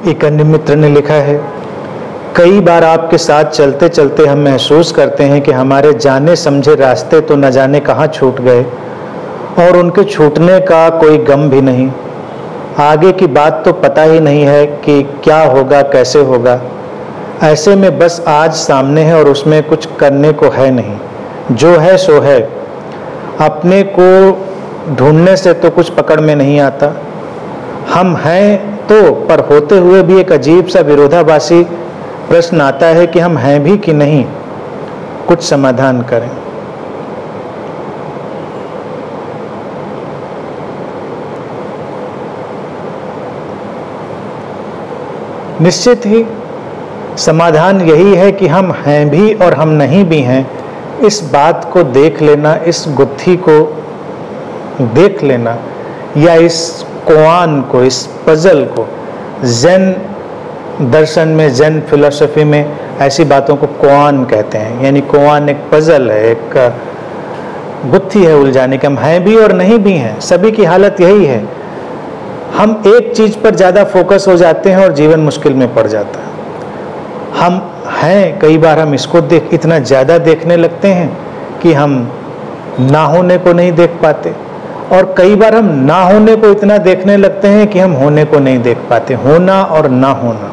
एक अन्य मित्र ने लिखा है, कई बार आपके साथ चलते चलते हम महसूस करते हैं कि हमारे जाने समझे रास्ते तो न जाने कहाँ छूट गए और उनके छूटने का कोई गम भी नहीं। आगे की बात तो पता ही नहीं है कि क्या होगा, कैसे होगा। ऐसे में बस आज सामने है और उसमें कुछ करने को है नहीं। जो है सो है। अपने को ढूंढने से तो कुछ पकड़ में नहीं आता। हम हैं तो, पर होते हुए भी एक अजीब सा विरोधाभासी प्रश्न आता है कि हम हैं भी कि नहीं। कुछ समाधान करें। निश्चित ही समाधान यही है कि हम हैं भी और हम नहीं भी हैं। इस बात को देख लेना, इस गुत्थी को देख लेना, या इस कोआन को, इस पजल को, ज़ेन दर्शन में, ज़ेन फिलॉसफी में ऐसी बातों को कोआन कहते हैं। यानी कोआन एक पजल है, एक गुत्थी है उलझाने की। हम हैं भी और नहीं भी हैं। सभी की हालत यही है। हम एक चीज पर ज़्यादा फोकस हो जाते हैं और जीवन मुश्किल में पड़ जाता है। हम हैं, कई बार हम इसको इतना ज़्यादा देखने लगते हैं कि हम ना होने को नहीं देख पाते, और कई बार हम ना होने को इतना देखने लगते हैं कि हम होने को नहीं देख पाते। होना और ना होना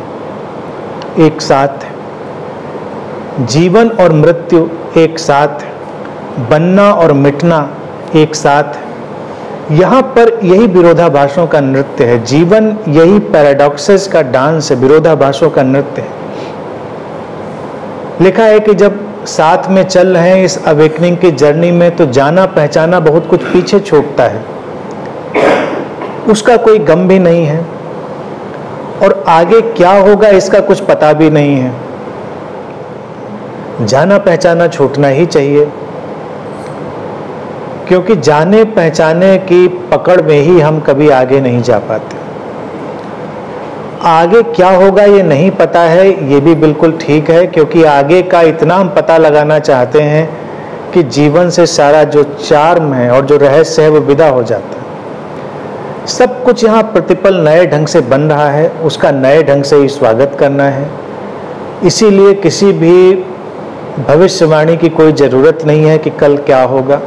एक साथ है। जीवन और मृत्यु एक साथ है। बनना और मिटना एक साथ है। यहाँ पर यही विरोधाभासों का नृत्य है। जीवन यही पैराडॉक्सेस का डांस है, विरोधाभासों का नृत्य है। लिखा है कि जब साथ में चल रहे हैं इस अवेकनिंग की जर्नी में, तो जाना पहचाना बहुत कुछ पीछे छूटता है। उसका कोई गम भी नहीं है और आगे क्या होगा इसका कुछ पता भी नहीं है। जाना पहचाना छूटना ही चाहिए, क्योंकि जाने पहचाने की पकड़ में ही हम कभी आगे नहीं जा पाते। आगे क्या होगा ये नहीं पता है, ये भी बिल्कुल ठीक है, क्योंकि आगे का इतना हम पता लगाना चाहते हैं कि जीवन से सारा जो चार्म है और जो रहस्य है वो विदा हो जाता है। सब कुछ यहाँ प्रतिपल नए ढंग से बन रहा है, उसका नए ढंग से ही स्वागत करना है। इसीलिए किसी भी भविष्यवाणी की कोई ज़रूरत नहीं है कि कल क्या होगा।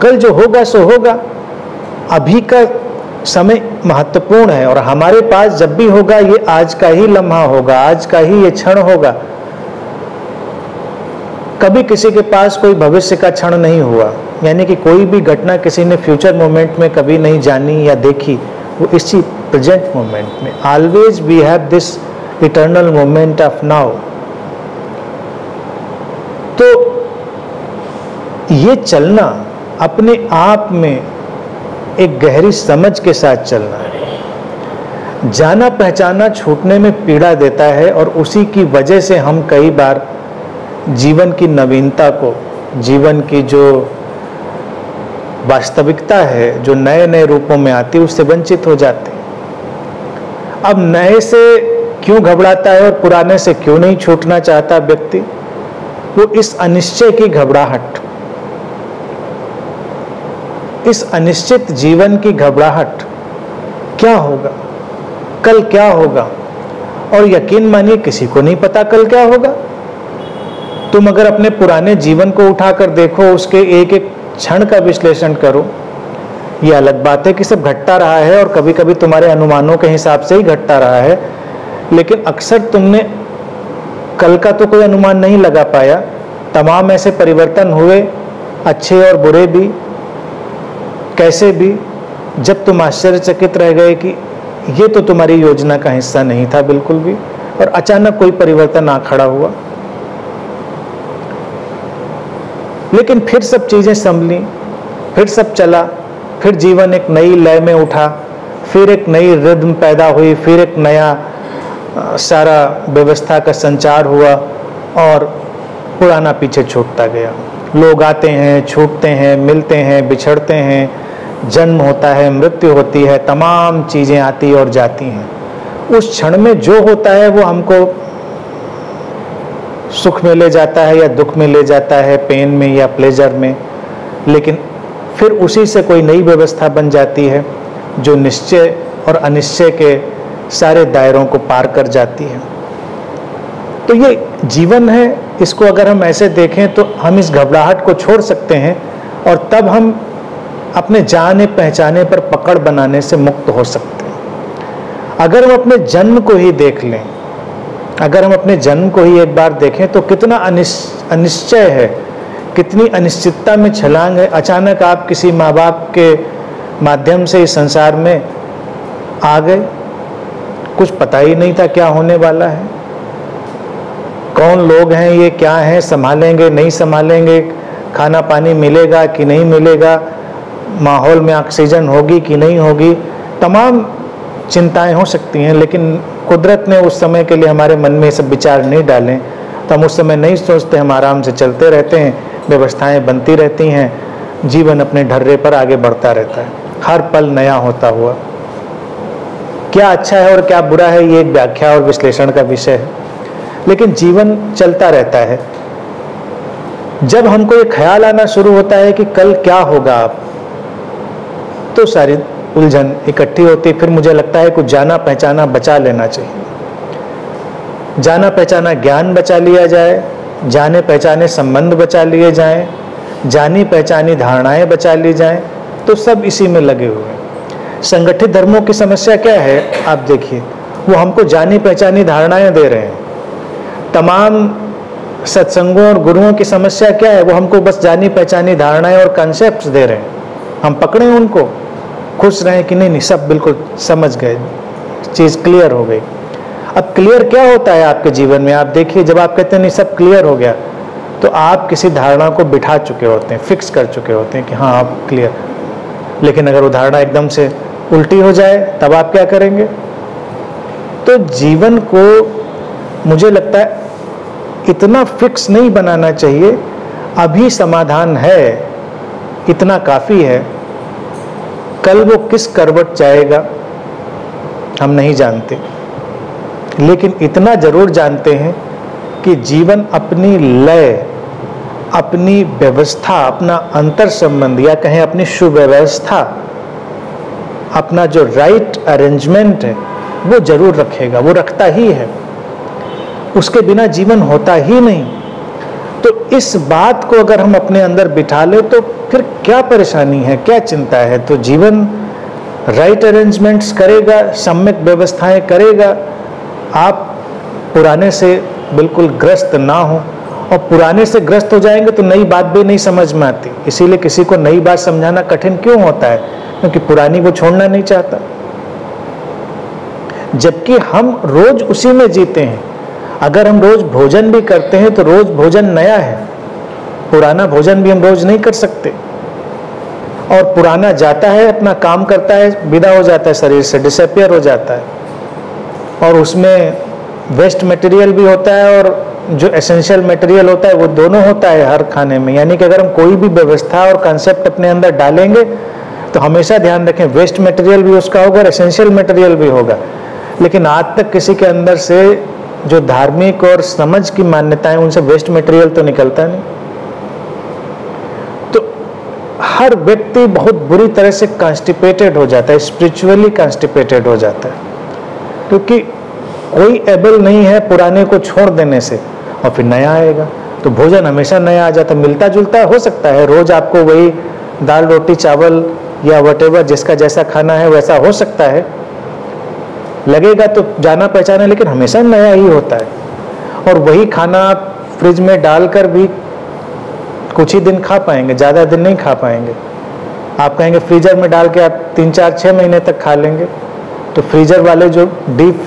कल जो होगा सो होगा। अभी का समय महत्वपूर्ण है और हमारे पास जब भी होगा ये आज का ही लम्हा होगा, आज का ही ये क्षण होगा। कभी किसी के पास कोई भविष्य का क्षण नहीं हुआ, यानी कि कोई भी घटना किसी ने फ्यूचर मोमेंट में कभी नहीं जानी या देखी, वो इसी प्रेजेंट मोमेंट में। Always we have this eternal moment of now. तो ये चलना अपने आप में एक गहरी समझ के साथ चलना है। जाना पहचाना छूटने में पीड़ा देता है और उसी की वजह से हम कई बार जीवन की नवीनता को, जीवन की जो वास्तविकता है, जो नए नए रूपों में आती है, उससे वंचित हो जाते हैं। अब नए से क्यों घबराता है और पुराने से क्यों नहीं छूटना चाहता व्यक्ति? वो इस अनिश्चय की घबराहट, इस अनिश्चित जीवन की घबराहट, क्या होगा, कल क्या होगा। और यकीन मानिए किसी को नहीं पता कल क्या होगा। तुम अगर अपने पुराने जीवन को उठाकर देखो, उसके एक एक क्षण का विश्लेषण करो, ये अलग बात है कि सब घटता रहा है और कभी कभी तुम्हारे अनुमानों के हिसाब से ही घटता रहा है, लेकिन अक्सर तुमने कल का तो कोई अनुमान नहीं लगा पाया। तमाम ऐसे परिवर्तन हुए, अच्छे और बुरे भी, कैसे भी, जब तुम आश्चर्यचकित रह गए कि ये तो तुम्हारी योजना का हिस्सा नहीं था बिल्कुल भी, और अचानक कोई परिवर्तन आ खड़ा हुआ। लेकिन फिर सब चीजें संभली, फिर सब चला, फिर जीवन एक नई लय में उठा, फिर एक नई रिद्म पैदा हुई, फिर एक नया सारा व्यवस्था का संचार हुआ और पुराना पीछे छूटता गया। लोग आते हैं, छूटते हैं, मिलते हैं, बिछड़ते हैं, जन्म होता है, मृत्यु होती है, तमाम चीजें आती और जाती हैं। उस क्षण में जो होता है वो हमको सुख में ले जाता है या दुख में ले जाता है, पेन में या प्लेजर में, लेकिन फिर उसी से कोई नई व्यवस्था बन जाती है जो निश्चय और अनिश्चय के सारे दायरों को पार कर जाती है। तो ये जीवन है, इसको अगर हम ऐसे देखें तो हम इस घबराहट को छोड़ सकते हैं और तब हम अपने जाने पहचाने पर पकड़ बनाने से मुक्त हो सकते हैं। अगर हम अपने जन्म को ही देख लें, अगर हम अपने जन्म को ही एक बार देखें तो कितना अनिश्चय है, कितनी अनिश्चितता में छलांग है। अचानक आप किसी माँ बाप के माध्यम से इस संसार में आ गए, कुछ पता ही नहीं था क्या होने वाला है, कौन लोग हैं ये, क्या है, संभालेंगे नहीं संभालेंगे, खाना पानी मिलेगा कि नहीं मिलेगा, माहौल में ऑक्सीजन होगी कि नहीं होगी, तमाम चिंताएं हो सकती हैं। लेकिन कुदरत ने उस समय के लिए हमारे मन में सब विचार नहीं डालें, तो हम उस समय नहीं सोचते, हम आराम से चलते रहते हैं, व्यवस्थाएं बनती रहती हैं, जीवन अपने ढर्रे पर आगे बढ़ता रहता है, हर पल नया होता हुआ। क्या अच्छा है और क्या बुरा है ये एक व्याख्या और विश्लेषण का विषय है, लेकिन जीवन चलता रहता है। जब हमको ये ख्याल आना शुरू होता है कि कल क्या होगा, तो सारी उलझन इकट्ठी होती। फिर मुझे लगता है कुछ जाना पहचाना बचा लेना चाहिए, जाना पहचाना ज्ञान बचा लिया जाए, जाने पहचाने संबंध बचा लिए जाएं, जानी पहचानी धारणाएं बचा ली जाएं, तो सब इसी में लगे हुए हैं। संगठित धर्मों की समस्या क्या है, आप देखिए, वो हमको जानी पहचानी धारणाएं दे रहे हैं। तमाम सत्संगों और गुरुओं की समस्या क्या है, वो हमको बस जानी पहचानी धारणाएं और कॉन्सेप्ट्स दे रहे हैं, हम पकड़े उनको, खुश रहें कि नहीं, सब बिल्कुल समझ गए, चीज़ क्लियर हो गई। अब क्लियर क्या होता है आपके जीवन में, आप देखिए, जब आप कहते हैं नहीं सब क्लियर हो गया, तो आप किसी धारणा को बिठा चुके होते हैं, फिक्स कर चुके होते हैं कि हाँ आप क्लियर। लेकिन अगर वो धारणा एकदम से उल्टी हो जाए, तब आप क्या करेंगे? तो जीवन को मुझे लगता है इतना फिक्स नहीं बनाना चाहिए, अभी समाधान है, इतना काफ़ी है। कल वो किस करवट जाएगा हम नहीं जानते, लेकिन इतना जरूर जानते हैं कि जीवन अपनी लय, अपनी व्यवस्था, अपना अंतर संबंध या कहें अपनी सुव्यवस्था, अपना जो राइट अरेंजमेंट है वो जरूर रखेगा, वो रखता ही है, उसके बिना जीवन होता ही नहीं। तो इस बात को अगर हम अपने अंदर बिठा ले तो फिर क्या परेशानी है, क्या चिंता है? तो जीवन राइट अरेंजमेंट्स करेगा, सम्यक व्यवस्थाएं करेगा, आप पुराने से बिल्कुल ग्रस्त ना हो। और पुराने से ग्रस्त हो जाएंगे तो नई बात भी नहीं समझ में आती, इसीलिए किसी को नई बात समझाना कठिन क्यों होता है, क्योंकि पुरानी वो छोड़ना नहीं चाहता, जबकि हम रोज उसी में जीते हैं। अगर हम रोज भोजन भी करते हैं तो रोज भोजन नया है, पुराना भोजन भी हम रोज नहीं कर सकते। और पुराना जाता है, अपना काम करता है, विदा हो जाता है, शरीर से डिसअपियर हो जाता है, और उसमें वेस्ट मटेरियल भी होता है और जो एसेंशियल मटेरियल होता है वो दोनों होता है हर खाने में। यानी कि अगर हम कोई भी व्यवस्था और कॉन्सेप्ट अपने अंदर डालेंगे तो हमेशा ध्यान रखें, वेस्ट मटेरियल भी उसका होगा और एसेंशियल मटेरियल भी होगा। लेकिन आज तक किसी के अंदर से जो धार्मिक और समझ की मान्यताएं, उनसे वेस्ट मटेरियल तो निकलता नहीं। तो हर व्यक्ति बहुत बुरी तरह से कॉन्स्टिपेटेड हो जाता है, स्पिरिचुअली कॉन्स्टिपेटेड हो जाता है, क्योंकि कोई एबल नहीं है पुराने को छोड़ देने से, और फिर नया आएगा तो भोजन हमेशा नया आ जाता। मिलता जुलता हो सकता है, रोज आपको वही दाल रोटी चावल या वटेवर जिसका जैसा खाना है वैसा हो सकता है, लगेगा तो जाना पहचाना, लेकिन हमेशा नया ही होता है। और वही खाना आप फ्रिज में डालकर भी कुछ ही दिन खा पाएंगे, ज़्यादा दिन नहीं खा पाएंगे। आप कहेंगे फ्रीजर में डाल के आप 3-4-6 महीने तक खा लेंगे, तो फ्रीजर वाले जो डीप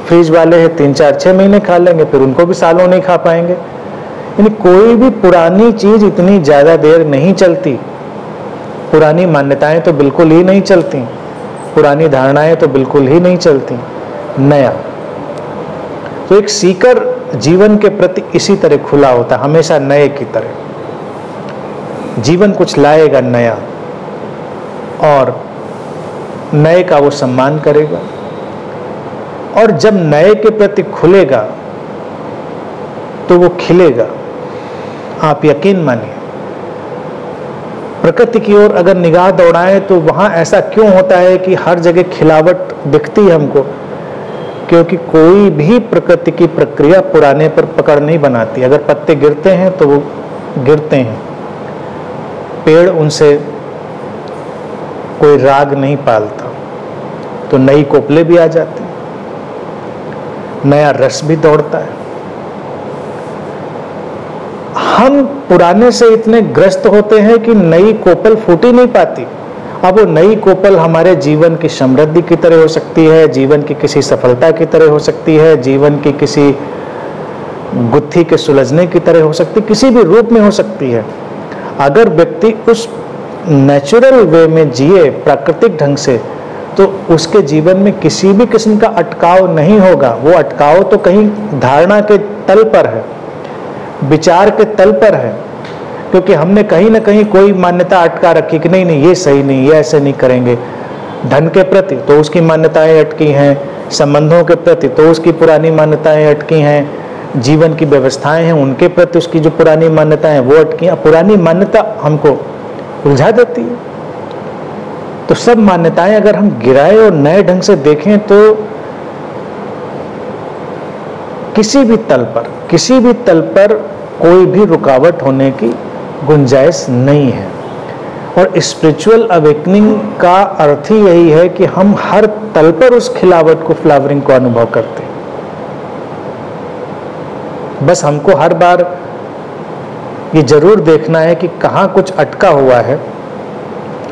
फ्रीज वाले हैं 3-4-6 महीने खा लेंगे, फिर उनको भी सालों नहीं खा पाएंगे। यानी कोई भी पुरानी चीज़ इतनी ज़्यादा देर नहीं चलती, पुरानी मान्यताएं तो बिल्कुल ही नहीं चलती, पुरानी धारणाएं तो बिल्कुल ही नहीं चलती। नया तो एक सीकर जीवन के प्रति इसी तरह खुला होता है, हमेशा नए की तरह। जीवन कुछ लाएगा नया, और नए का वो सम्मान करेगा, और जब नए के प्रति खुलेगा तो वो खिलेगा। आप यकीन मानिए, प्रकृति की ओर अगर निगाह दौड़ाएं तो वहाँ ऐसा क्यों होता है कि हर जगह खिलावट दिखती है हमको, क्योंकि कोई भी प्रकृति की प्रक्रिया पुराने पर पकड़ नहीं बनाती। अगर पत्ते गिरते हैं तो वो गिरते हैं, पेड़ उनसे कोई राग नहीं पालता, तो नई कोपले भी आ जाती, नया रस भी दौड़ता है। हम पुराने से इतने ग्रस्त होते हैं कि नई कोपल फूट ही नहीं पाती। अब वो नई कोपल हमारे जीवन की समृद्धि की तरह हो सकती है, जीवन की किसी सफलता की तरह हो सकती है, जीवन की किसी गुत्थी के सुलझने की तरह हो सकती है, किसी भी रूप में हो सकती है। अगर व्यक्ति उस नेचुरल वे में जिए, प्राकृतिक ढंग से, तो उसके जीवन में किसी भी किस्म का अटकाव नहीं होगा। वो अटकाव तो कहीं धारणा के तल पर है, विचार के तल पर है, क्योंकि हमने कहीं ना कहीं कोई मान्यता अटका रखी कि नहीं नहीं ये सही नहीं, ये ऐसे नहीं करेंगे। धन के प्रति तो उसकी मान्यताएं अटकी हैं, संबंधों के प्रति तो उसकी पुरानी मान्यताएं अटकी हैं, जीवन की व्यवस्थाएं हैं उनके प्रति उसकी जो पुरानी मान्यताएं हैं वो अटकी हैं। पुरानी मान्यता हमको उलझा देती है। तो सब मान्यताएं अगर हम गिराए और नए ढंग से देखें तो किसी भी तल पर कोई भी रुकावट होने की गुंजाइश नहीं है। और स्पिरिचुअल अवेकनिंग का अर्थ ही यही है कि हम हर तल पर उस खिलावट को, फ्लावरिंग को अनुभव करते हैं। बस हमको हर बार ये जरूर देखना है कि कहाँ कुछ अटका हुआ है।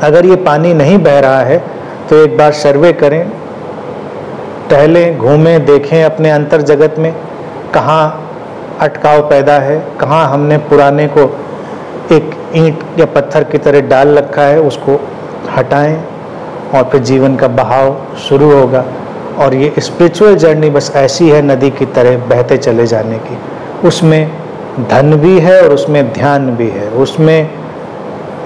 अगर ये पानी नहीं बह रहा है तो एक बार सर्वे करें, टहलें, घूमें, देखें अपने अंतर जगत में कहाँ अटकाव पैदा है, कहाँ हमने पुराने को एक ईंट या पत्थर की तरह डाल रखा है, उसको हटाएं और फिर जीवन का बहाव शुरू होगा। और ये स्पिरिचुअल जर्नी बस ऐसी है नदी की तरह बहते चले जाने की। उसमें धन भी है और उसमें ध्यान भी है, उसमें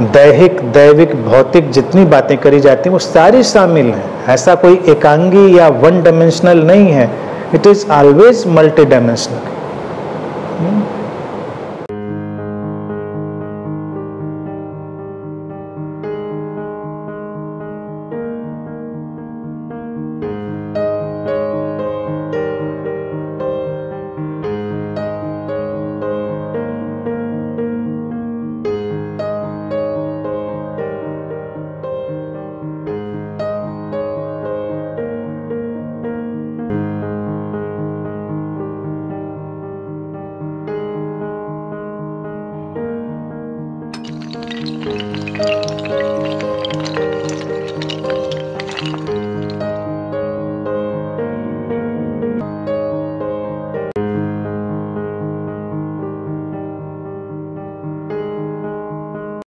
दैहिक, दैविक, भौतिक जितनी बातें करी जाती हैं वो सारी शामिल हैं। ऐसा कोई एकांगी या वन डायमेंशनल नहीं है, it is always multi dimensional.